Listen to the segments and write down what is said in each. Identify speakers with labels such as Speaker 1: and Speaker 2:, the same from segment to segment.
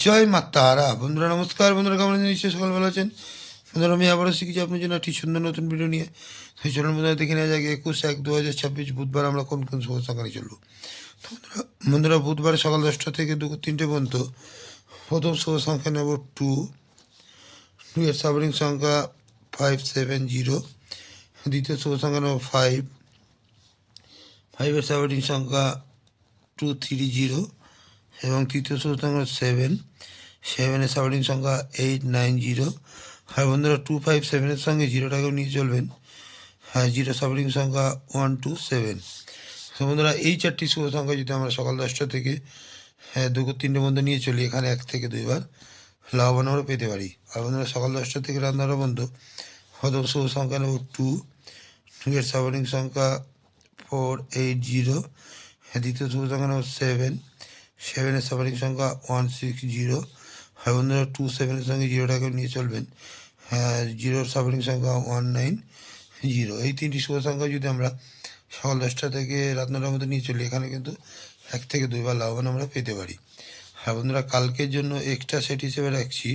Speaker 1: জয় মা তারা। বন্ধুরা নমস্কার। বন্ধুরা কেমন আছেন? নিশ্চয়ই সকাল ভালো আছেন। বন্ধুরা আমি আবারও শিখেছি আপনার জন্য একটি সুন্দর নতুন ভিডিও নিয়ে। সেই চলুন বন্ধুরা দেখে নেওয়া যাক 21/1/2026 বুধবার আমরা কোন কোন শুভ সংখ্যা নিয়ে চলবো। তো বন্ধুরা বুধবার সকাল 10টা থেকে 2-3টে পর্যন্ত প্রথম শুভ সংখ্যা নেব 2। 2 এর সাবরিং সংখ্যা 570। দ্বিতীয় শুভ সংখ্যা নেব 5। 5 এর সাবরিং সংখ্যা 230 এবং তৃতীয় শুভ সংখ্যা 7। 7 এর সাবরিং সংখ্যা 890। আর বন্ধুরা 257-এর সঙ্গে 0টাকেও নিয়ে চলবেন। হ্যাঁ, 0 সাবরিং সংখ্যা 127। তো বন্ধুরা এই চারটি শুভ সংখ্যা যদি আমরা সকাল 10টা থেকে 2-3টে মধ্যে নিয়ে চলি, এখানে 1 থেকে 2 বার লাভবান আমরা পেতে পারি। আর বন্ধুরা সকাল 10টা থেকে রাত 9টা পর্যন্ত প্রথম শুভ সংখ্যা নেব 2। 2 এর সাবরিং সংখ্যা 480। দ্বিতীয় শুভ সংখ্যা নেব 7। 7 এর সাবরিং সংখ্যা 160। আর বন্ধুরা 27-এর সঙ্গে 0টাকেও নিয়ে চলবেন। 0 সাবরিং সংখ্যা 190। এই তিনটি শুভ সংখ্যা যদি আমরা সকাল 10টা থেকে রাত 9টার মধ্যে নিয়ে চলি, এখানে কিন্তু 1 থেকে 2 বার লাভবান আমরা পেতে পারি। আর বন্ধুরা কালকের জন্য এক্সট্রা সেট হিসেবে রাখছি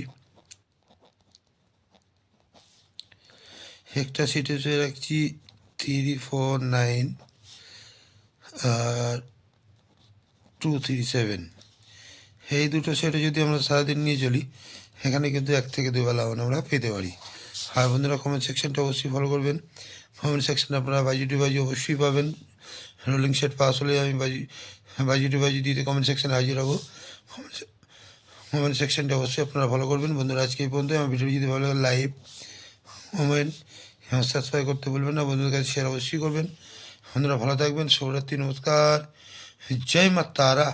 Speaker 1: 3, 4, 9 আর 2, 3, 7। এই দুটো সেটে যদি আমরা সারাদিন নিয়ে চলি, এখানে কিন্তু 1 থেকে 2 বার লাভবান আমরা পেতে পারি। আর বন্ধুরা কমেন্ট সেকশনটা অবশ্যই ফলো করবেন। কমেন্ট সেকশনে আপনারা বাজি অবশ্যই পাবেন। রোলিং সেট পাস হলে আমি বাজি দিতে কমেন্ট সেকশনে হাজির হবো। কমেন্ট সেকশনটা অবশ্যই আপনারা ফলো করবেন। বন্ধুরা আজকে এই পর্যন্ত। আমার ভিডিও যদি ভালো লাগে লাইক, কমেন্ট এবং সাবস্ক্রাইব করতে বলবেন না। বন্ধুদের কাছে শেয়ার অবশ্যই করবেন। বন্ধুরা ভালো থাকবেন। শুভরাত্রি, নমস্কার, জয় মা তারা।